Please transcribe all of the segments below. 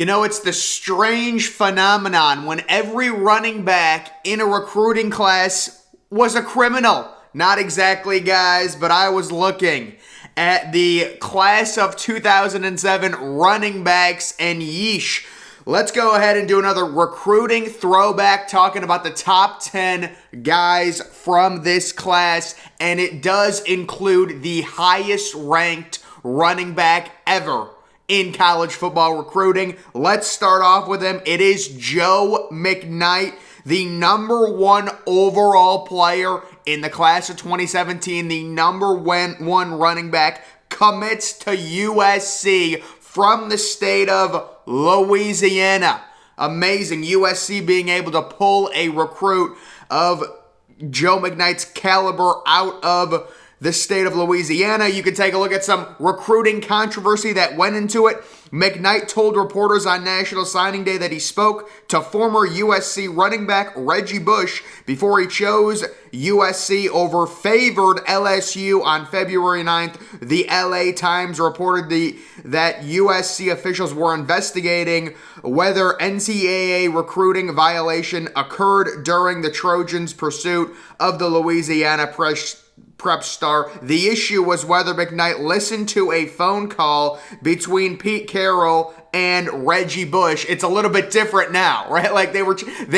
You know, it's the strange phenomenon when every running back in a recruiting class was a criminal. Not exactly, guys, but I was looking at the class of 2007 running backs, and yeesh. Let's go ahead and do another recruiting throwback, talking about the top 10 guys from this class, and it does include the highest ranked running back ever in college football recruiting. Let's start off with him. It is Joe McKnight, the number one overall player in the class of 2017, the number one running back, commits to USC from the state of Louisiana. Amazing. USC being able to pull a recruit of Joe McKnight's caliber out of the state of Louisiana. You can take a look at some recruiting controversy that went into it. McKnight told reporters on National Signing Day that he spoke to former USC running back Reggie Bush before he chose USC over favored LSU on February 9th. The LA Times reported that USC officials were investigating whether NCAA recruiting violation occurred during the Trojans' pursuit of the Louisiana prep star. The issue was whether McKnight listened to a phone call between Pete Carroll and Reggie Bush. It's a little bit different now, right? Like they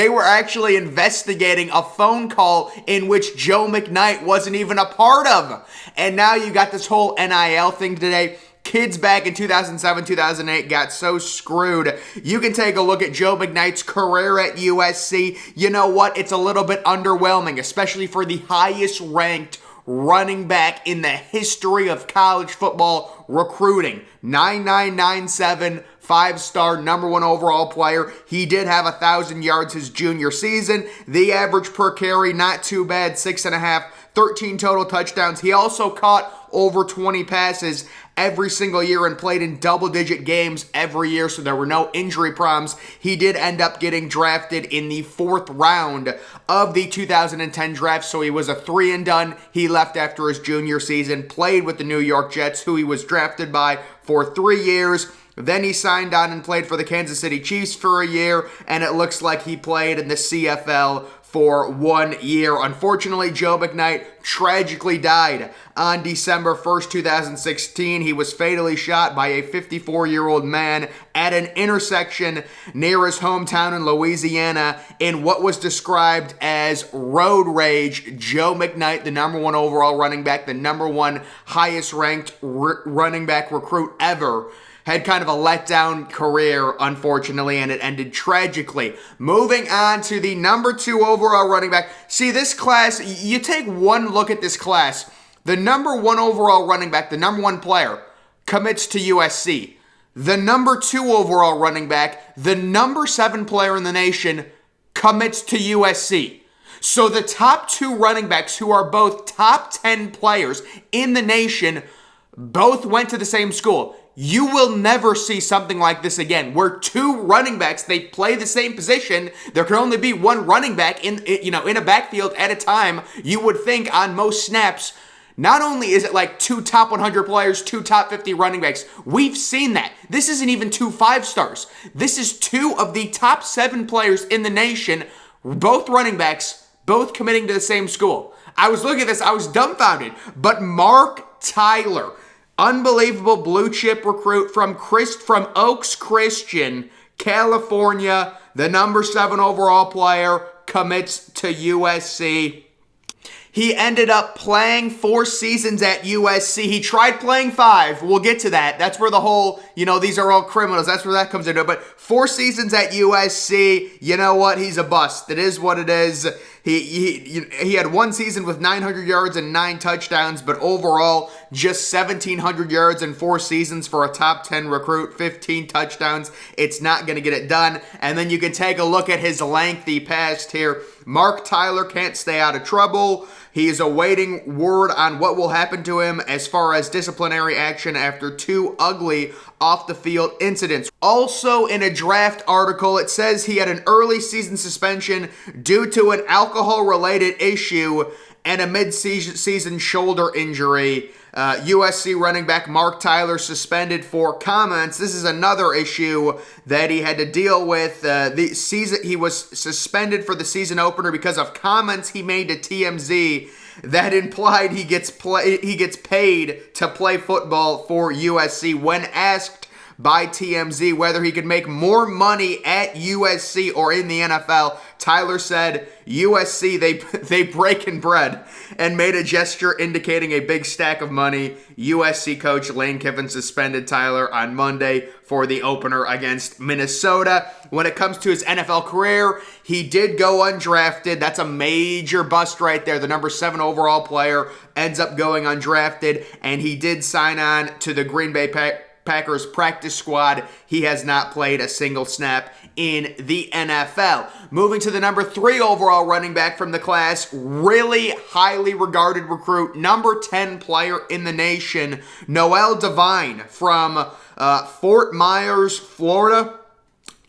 were actually investigating a phone call in which Joe McKnight wasn't even a part of. And now you got this whole NIL thing today. Kids back in 2007, 2008 got so screwed. You can take a look at Joe McKnight's career at USC. You know what? It's a little bit underwhelming, especially for the highest ranked running back in the history of college football recruiting. 9997, 5-star, number one overall player. He did have 1,000 yards his junior season. The average per carry, not too bad, 6.5, 13 total touchdowns. He also caught over 20 passes every single year and played in double-digit games every year, so there were no injury problems. He did end up getting drafted in the 4th round of the 2010 draft, so he was a 3-and-done. He left after his junior season, played with the New York Jets, who he was drafted by for 3 years. Then he signed on and played for the Kansas City Chiefs for a year, and it looks like he played in the CFL for 1 year. Unfortunately, Joe McKnight tragically died on December 1st, 2016. He was fatally shot by a 54-year-old man at an intersection near his hometown in Louisiana in what was described as road rage. Joe McKnight, the number one overall running back, the number one highest ranked running back recruit ever, had kind of a letdown career, unfortunately, and it ended tragically. Moving on to the number 2 overall running back. See, this class, you take one look at this class. The number 1 overall running back, the number 1 player, commits to USC. The number 2 overall running back, the number 7 player in the nation, commits to USC. So the top 2 running backs, who are both top 10 players in the nation, both went to the same school. You will never see something like this again, where 2 running backs, they play the same position. There can only be 1 running back in a backfield at a time. You would think on most snaps, not only is it like 2 top 100 players, 2 top 50 running backs. We've seen that. This isn't even 2 5-stars. This is 2 of the top 7 players in the nation, both running backs, both committing to the same school. I was looking at this, I was dumbfounded. But Mark Tyler, unbelievable blue chip recruit from Oaks Christian, California, the number 7 overall player, commits to USC. He ended up playing 4 seasons at USC. He tried playing 5. We'll get to that. That's where the whole, these are all criminals. That's where that comes into it. But 4 seasons at USC, you know what? He's a bust. It is what it is. He had 1 season with 900 yards and 9 touchdowns, but overall, just 1,700 yards in 4 seasons for a top 10 recruit, 15 touchdowns. It's not going to get it done. And then you can take a look at his lengthy past here. Mark Tyler can't stay out of trouble. He is awaiting word on what will happen to him as far as disciplinary action after 2 ugly off-the-field incidents. Also, in a draft article, it says he had an early season suspension due to an alcohol-related issue and a mid-season shoulder injury. USC running back Mark Tyler suspended for comments. This is another issue that he had to deal with. He was suspended for the season opener because of comments he made to TMZ that implied he gets paid to play football for USC. When asked by TMZ whether he could make more money at USC or in the NFL, Tyler said, USC, they breaking bread, and made a gesture indicating a big stack of money. USC coach Lane Kiffin suspended Tyler on Monday for the opener against Minnesota. When it comes to his NFL career, he did go undrafted. That's a major bust right there. The number 7 overall player ends up going undrafted, and he did sign on to the Green Bay Packers practice squad. He has not played a single snap in the NFL. Moving to the number 3 overall running back from the class, really highly regarded recruit, number 10 player in the nation, NOEL DEVINE from Fort Myers, Florida.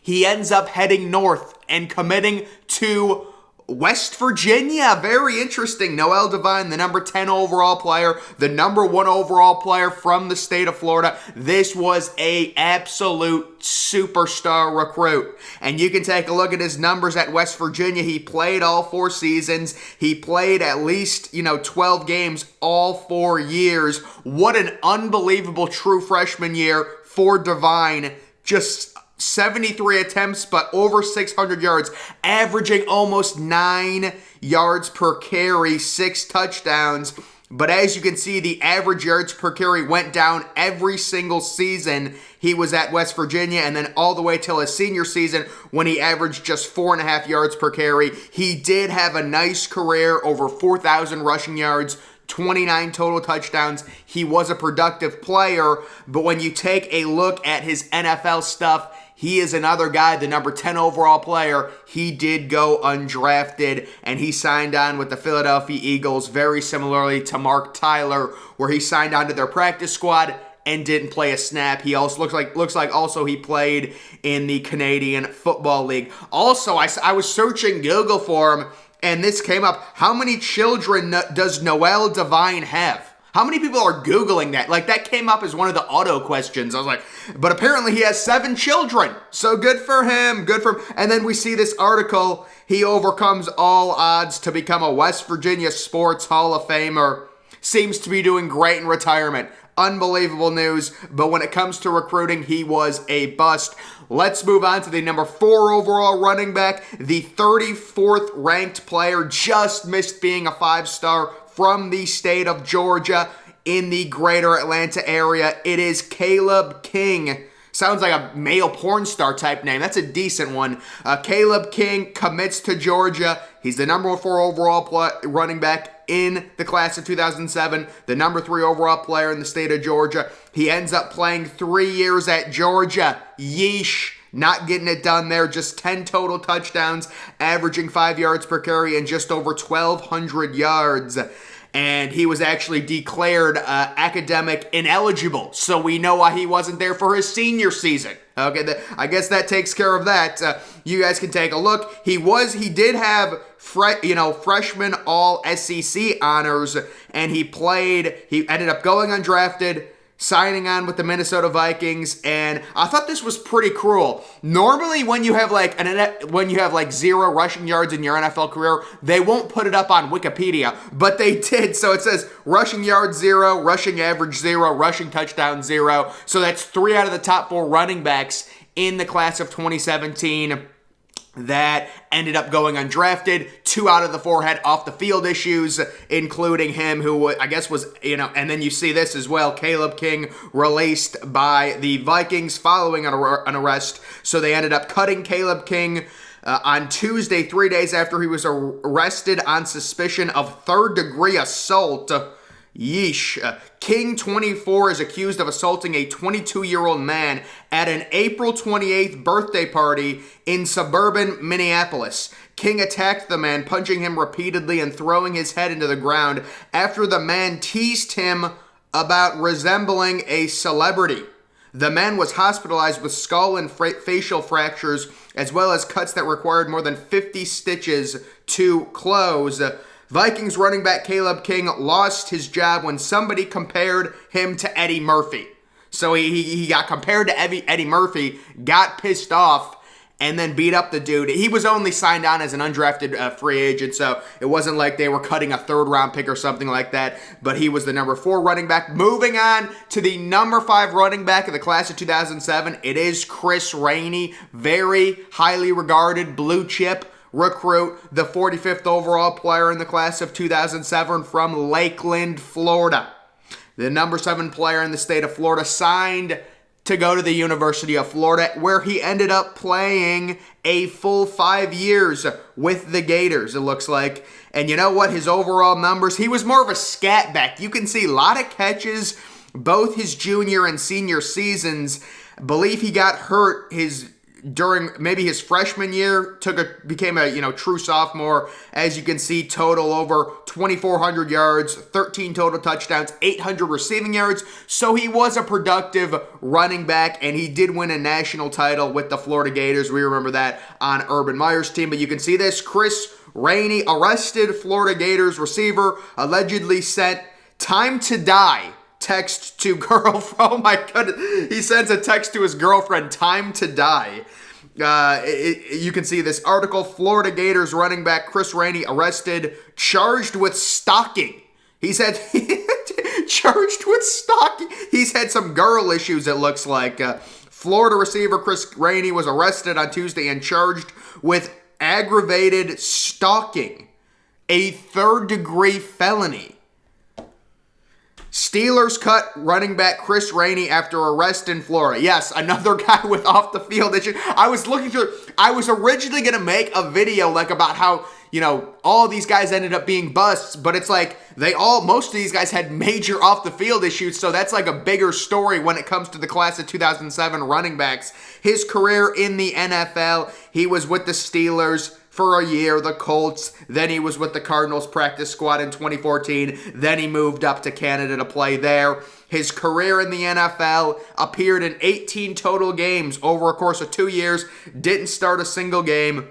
He ends up heading north and committing to West Virginia. Very interesting. NOEL DEVINE, the number 10 overall player, the number 1 overall player from the state of Florida. This was a absolute superstar recruit. And you can take a look at his numbers at West Virginia. He played all 4 seasons. He played at least, 12 games all 4 years. What an unbelievable true freshman year for DEVINE. Just 73 attempts, but over 600 yards, averaging almost 9 yards per carry, 6 touchdowns. But as you can see, the average yards per carry went down every single season he was at West Virginia, and then all the way till his senior season when he averaged just 4.5 yards per carry. He did have a nice career, over 4,000 rushing yards, 29 total touchdowns. He was a productive player, but when you take a look at his NFL stuff, he is another guy, the number 10 overall player. He did go undrafted, and he signed on with the Philadelphia Eagles, very similarly to Mark Tyler, where he signed on to their practice squad and didn't play a snap. He also looks like also he played in the Canadian Football League. Also, I was searching Google for him, and this came up. How many children does NOEL DEVINE have? How many people are Googling that? Like, that came up as one of the auto questions. I was like, but apparently he has 7 children. So good for him. Good for him. And then we see this article. He overcomes all odds to become a West Virginia Sports Hall of Famer. Seems to be doing great in retirement. Unbelievable news. But when it comes to recruiting, he was a bust. Let's move on to the number 4 overall running back. The 34th ranked player, just missed being a 5-star, from the state of Georgia in the greater Atlanta area. It is Caleb King. Sounds like a male porn star type name. That's a decent one. Caleb King commits to Georgia. He's the number 4 overall running back in the class of 2007, the number 3 overall player in the state of Georgia. He ends up playing 3 years at Georgia. Yeesh. Not getting it done there. Just 10 total touchdowns, averaging 5 yards per carry and just over 1,200 yards. And he was actually declared academic ineligible, so we know why he wasn't there for his senior season. Okay, I guess that takes care of that. You guys can take a look. He did have freshman all SEC honors, and he ended up going undrafted, signing on with the Minnesota Vikings, and I thought this was pretty cruel. Normally, when you have like 0 rushing yards in your NFL career, they won't put it up on Wikipedia, but they did. So it says rushing yards 0, rushing average 0, rushing touchdown 0. So that's 3 out of the top 4 running backs in the class of 2017 that ended up going undrafted. 2 out of the 4 had off the field issues, including him, who I guess was, and then you see this as well. Caleb King released by the Vikings following an arrest. So they ended up cutting Caleb King on Tuesday, 3 days after he was arrested on suspicion of 3rd-degree assault. Yeesh. King, 24, is accused of assaulting a 22-year-old man at an April 28th birthday party in suburban Minneapolis. King attacked the man, punching him repeatedly and throwing his head into the ground after the man teased him about resembling a celebrity. The man was hospitalized with skull and facial fractures, as well as cuts that required more than 50 stitches to close. Vikings running back Caleb King lost his job when somebody compared him to Eddie Murphy. So he got compared to Eddie Murphy, got pissed off, and then beat up the dude. He was only signed on as an undrafted free agent, so it wasn't like they were cutting a third-round pick or something like that, but he was the number 4 running back. Moving on to the number 5 running back of the class of 2007, it is Chris Rainey, very highly regarded blue chip recruit, the 45th overall player in the class of 2007 from Lakeland, Florida. The number 7 player in the state of Florida, signed to go to the University of Florida, where he ended up playing a full 5 years with the Gators, it looks like. And you know what? His overall numbers, he was more of a scat back. You can see a lot of catches both his junior and senior seasons. I believe he got hurt during maybe his freshman year, became a true sophomore. As you can see, total over 2,400 yards, 13 total touchdowns, 800 receiving yards. So he was a productive running back, and he did win a national title with the Florida Gators. We remember that on Urban Meyer's team. But you can see this, Chris Rainey, arrested Florida Gators receiver, allegedly sent time to die text to girlfriend. Oh my goodness. He sends a text to his girlfriend, time to die. You can see this article, Florida Gators running back Chris Rainey arrested, charged with stalking. He said, charged with stalking. He's had some girl issues, it looks like. Florida receiver Chris Rainey was arrested on Tuesday and charged with aggravated stalking, a third-degree felony. Steelers cut running back Chris Rainey after arrest in Florida. Yes, another guy with off-the-field issue. I was originally going to make a video about how, all these guys ended up being busts, but it's like most of these guys had major off-the-field issues, so that's like a bigger story when it comes to the class of 2007 running backs. His career in the NFL, he was with the Steelers for a year, the Colts, then he was with the Cardinals practice squad in 2014, then he moved up to Canada to play there. His career in the NFL, appeared in 18 total games over a course of 2 years, didn't start a single game,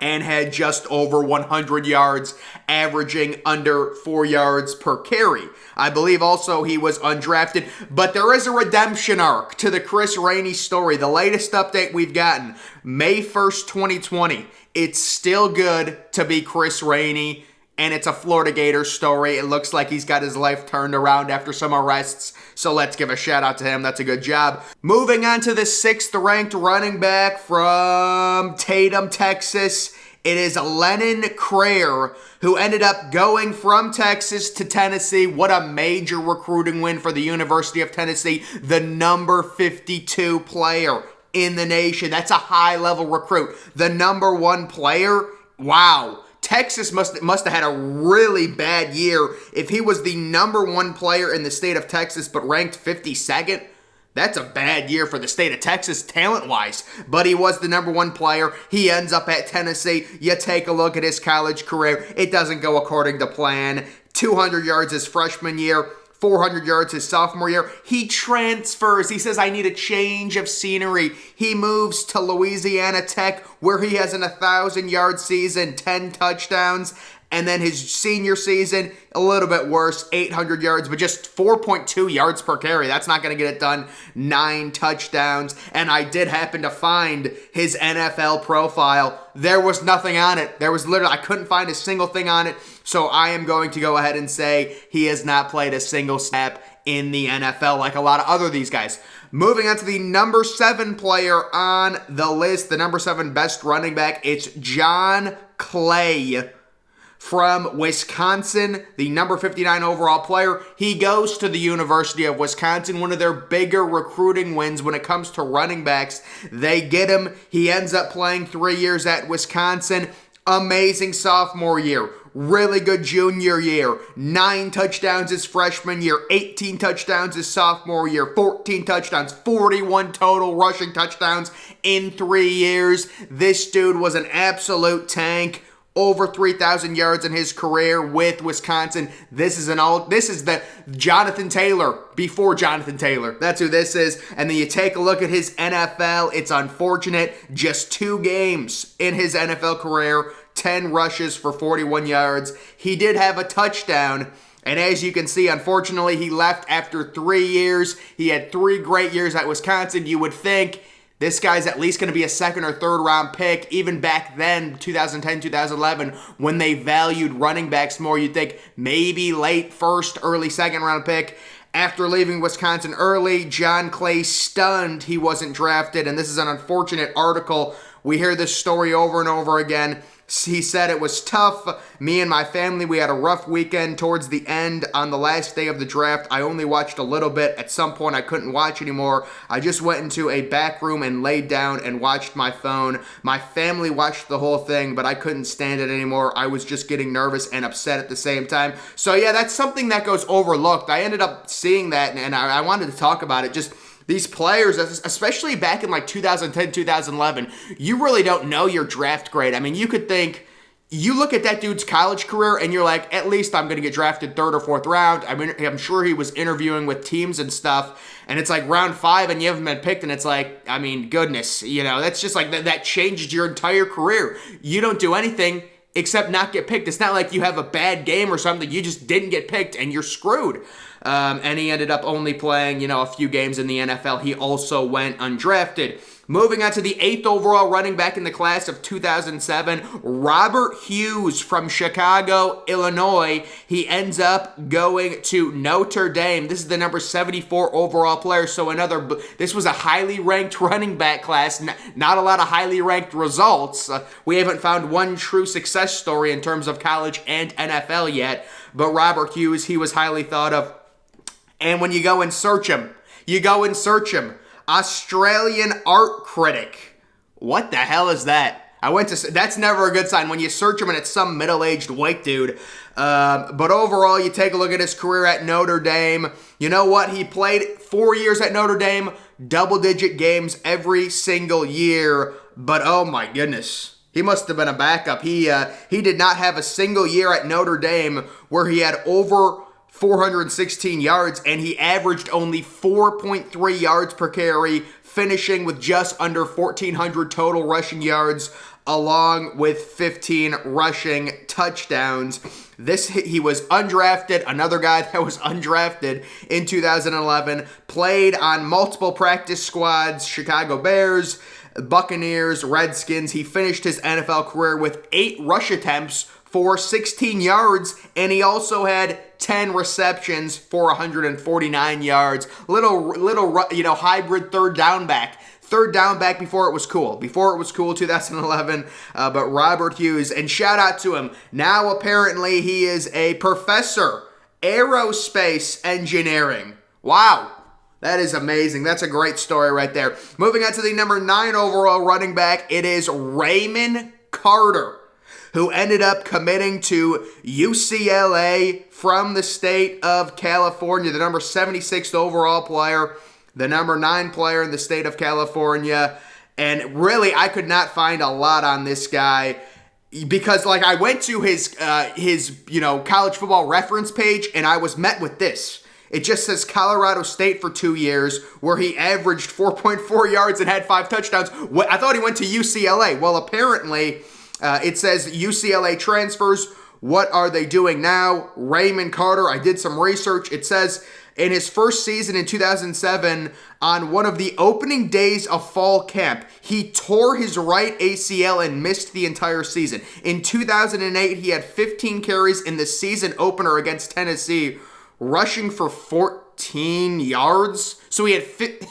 and had just over 100 yards, averaging under 4 yards per carry. I believe also he was undrafted, but there is a redemption arc to the Chris Rainey story. The latest update we've gotten, May 1st, 2020. It's still good to be Chris Rainey, and it's a Florida Gators story. It looks like he's got his life turned around after some arrests, so let's give a shout out to him. That's a good job. Moving on to the 6th-ranked running back from Tatum, Texas. It is Lennon CREER, who ended up going from Texas to Tennessee. What a major recruiting win for the University of Tennessee. The number 52 player in the nation. That's a high-level recruit. The number 1 player? Wow. Texas must have had a really bad year if he was the number 1 player in the state of Texas but ranked 52nd. That's a bad year for the state of Texas talent-wise, but he was the number 1 player. He ends up at Tennessee. You take a look at his college career. It doesn't go according to plan. 200 yards his freshman year, 400 yards his sophomore year. He transfers. He says, I need a change of scenery. He moves to Louisiana Tech, where he has an 1,000-yard season, 10 touchdowns. And then his senior season, a little bit worse, 800 yards, but just 4.2 yards per carry. That's not going to get it done. 9 touchdowns. And I did happen to find his NFL profile. There was nothing on it. I couldn't find a single thing on it. So I am going to go ahead and say he has not played a single snap in the NFL like a lot of other these guys. Moving on to the number 7 player on the list, the number 7 best running back, it's John Clay from Wisconsin, the number 59 overall player. He goes to the University of Wisconsin, one of their bigger recruiting wins when it comes to running backs. They get him. He ends up playing 3 years at Wisconsin. Amazing sophomore year. Really good junior year. 9 touchdowns his freshman year. 18 touchdowns his sophomore year. 14 touchdowns. 41 total rushing touchdowns in 3 years. This dude was an absolute tank. Over 3,000 yards in his career with Wisconsin. This is the Jonathan Taylor before Jonathan Taylor. That's who this is. And then you take a look at his NFL. It's unfortunate. Just 2 games in his NFL career 10 rushes for 41 yards. He did have a touchdown. And as you can see, unfortunately, he left after 3 years. He had 3 great years at Wisconsin. You would think this guy's at least going to be a second or third round pick. Even back then, 2010, 2011, when they valued running backs more, you'd think maybe late first, early second round pick. After leaving Wisconsin early, John Clay stunned he wasn't drafted. And this is an unfortunate article. We hear this story over and over again. He said it was tough. Me and my family, we had a rough weekend towards the end on the last day of the draft. I only watched a little bit. At some point, I couldn't watch anymore. I just went into a back room and laid down and watched my phone. My family watched the whole thing, but I couldn't stand it anymore. I was just getting nervous and upset at the same time. So yeah, that's something that goes overlooked. I ended up seeing that, and I wanted to talk about it. Just these players, especially back in like 2010, 2011, you really don't know your draft grade. I mean, you could think, you look at that dude's college career and you're like, at least I'm going to get drafted 3rd or 4th round. I mean, I'm sure he was interviewing with teams and stuff, and it's like round 5 and you haven't been picked, and it's like, I mean, goodness, you know, that's just like, that changed your entire career. You don't do anything except not get picked. It's not like you have a bad game or something. You just didn't get picked and you're screwed. And he ended up only playing, a few games in the NFL. He also went undrafted. Moving on to the 8th overall running back in the class of 2007, Robert Hughes from Chicago, Illinois. He ends up going to Notre Dame. This is the number 74 overall player. So this was a highly ranked running back class. Not a lot of highly ranked results. We haven't found one true success story in terms of college and NFL yet. But Robert Hughes, he was highly thought of. And when you go and search him, Australian art critic. What the hell is that? That's never a good sign when you search him and it's some middle-aged white dude. But overall, you take a look at his career at Notre Dame. You know what? He played 4 years at Notre Dame, double-digit games every single year. But oh my goodness, he must have been a backup. He did not have a single year at Notre Dame where he had over 416 yards, and he averaged only 4.3 yards per carry, finishing with just under 1,400 total rushing yards, along with 15 rushing touchdowns. He was undrafted, another guy that was undrafted in 2011, played on multiple practice squads, Chicago Bears, Buccaneers, Redskins. He finished his NFL career with 8 rush attempts for 16 yards, and he also had 10 receptions for 149 yards. Little, hybrid third down back. Third down back before it was cool. 2011. But Robert Hughes, and shout out to him. Now apparently he is a professor, aerospace engineering. Wow. That is amazing. That's a great story right there. Moving on to the number 9 overall running back, it is Raymond Carter, who ended up committing to UCLA from the state of California, the number 76th overall player, the number 9 player in the state of California. And really, I could not find a lot on this guy because, I went to his college football reference page, and I was met with this. It just says Colorado State for 2 years, where he averaged 4.4 yards and had 5 touchdowns. I thought he went to UCLA. Well, apparently, it says UCLA transfers. What are they doing now? Raymond Carter. I did some research. It says in his first season in 2007, on one of the opening days of fall camp, he tore his right ACL and missed the entire season. In 2008, he had 15 carries in the season opener against Tennessee, rushing for 14 yards. So he had 15.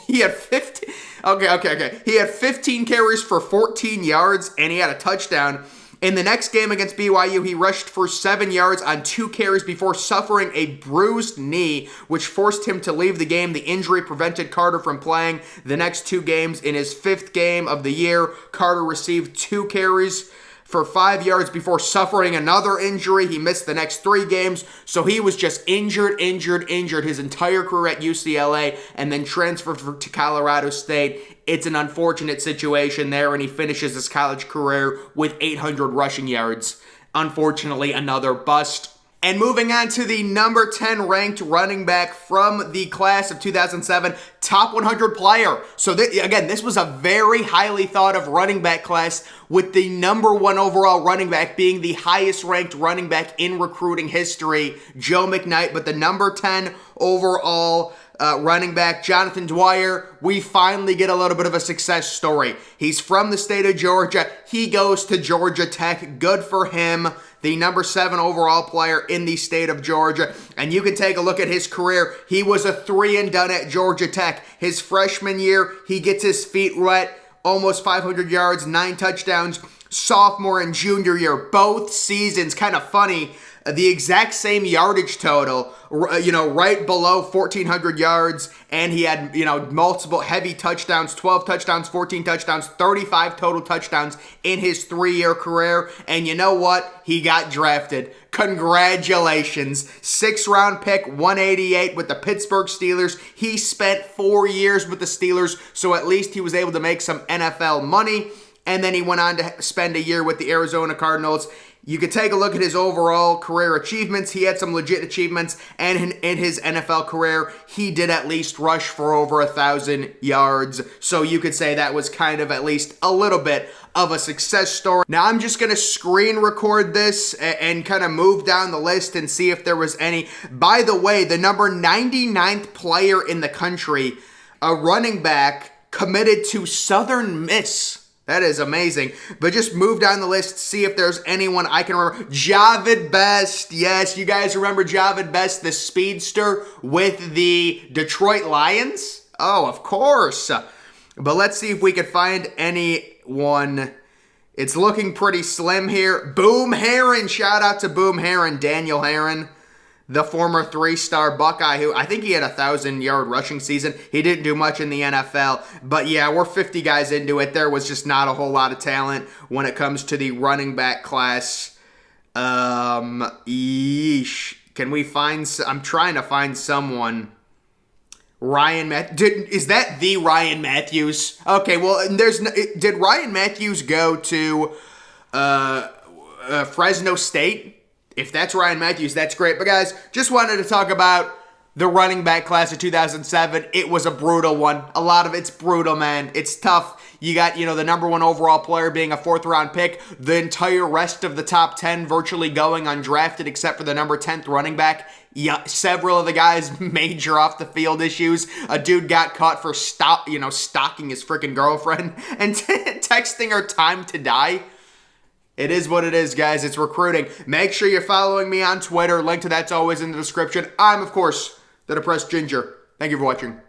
Okay. He had 15 carries for 14 yards, and he had a touchdown. In the next game against BYU, he rushed for 7 yards on 2 carries before suffering a bruised knee, which forced him to leave the game. The injury prevented Carter from playing the next 2 games. In his 5th game of the year, Carter received 2 carries for 5 yards before suffering another injury. He missed the next 3 games, so he was just injured his entire career at UCLA and then transferred to Colorado State. It's an unfortunate situation there, and he finishes his college career with 800 rushing yards. Unfortunately, another bust. And moving on to the number 10 ranked running back from the class of 2007, top 100 player. So again, this was a very highly thought of running back class, with the number 1 overall running back being the highest ranked running back in recruiting history, Joe McKnight. But the number 10 overall running back, Jonathan Dwyer, we finally get a little bit of a success story. He's from the state of Georgia. He goes to Georgia Tech. Good for him. The number 7 overall player in the state of Georgia. And you can take a look at his career. He was a 3-and-done at Georgia Tech. His freshman year, he gets his feet wet. Almost 500 yards, 9 touchdowns. Sophomore and junior year, both seasons, kind of funny, the exact same yardage total, right below 1,400 yards, and he had, multiple heavy touchdowns, 12 touchdowns, 14 touchdowns, 35 total touchdowns in his 3-year career, and you know what? He got drafted. Congratulations. 6th-round pick, 188 with the Pittsburgh Steelers. He spent 4 years with the Steelers, so at least he was able to make some NFL money, and then he went on to spend a year with the Arizona Cardinals. You could take a look at his overall career achievements. He had some legit achievements, and in his NFL career, he did at least rush for over 1,000 yards. So you could say that was kind of at least a little bit of a success story. Now I'm just going to screen record this and kind of move down the list and see if there was any. By the way, the number 99th player in the country, a running back, committed to Southern Miss. That is amazing. But just move down the list, see if there's anyone I can remember. Javid Best. Yes, you guys remember Javid Best, the speedster with the Detroit Lions? Oh, of course. But let's see if we can find anyone. It's looking pretty slim here. Boom Herron. Shout out to Boom Herron. Daniel Herron, the former 3-star Buckeye, who I think he had a 1,000-yard rushing season. He didn't do much in the NFL. But yeah, we're 50 guys into it. There was just not a whole lot of talent when it comes to the running back class. Yeesh. Can we find... I'm trying to find someone. Ryan Matthews. Is that the Ryan Matthews? Okay, well, did Ryan Matthews go to Fresno State? If that's Ryan Matthews, that's great. But guys, just wanted to talk about the running back class of 2007. It was a brutal one. A lot of it's brutal, man. It's tough. You got, the number 1 overall player being a 4th-round pick. The entire rest of the top 10 virtually going undrafted except for the number 10th running back. Yeah, several of the guys major off the field issues. A dude got caught for stalking his freaking girlfriend and texting her time to die. It is what it is, guys. It's recruiting. Make sure you're following me on Twitter. Link to that's always in the description. I'm, of course, the Depressed Ginger. Thank you for watching.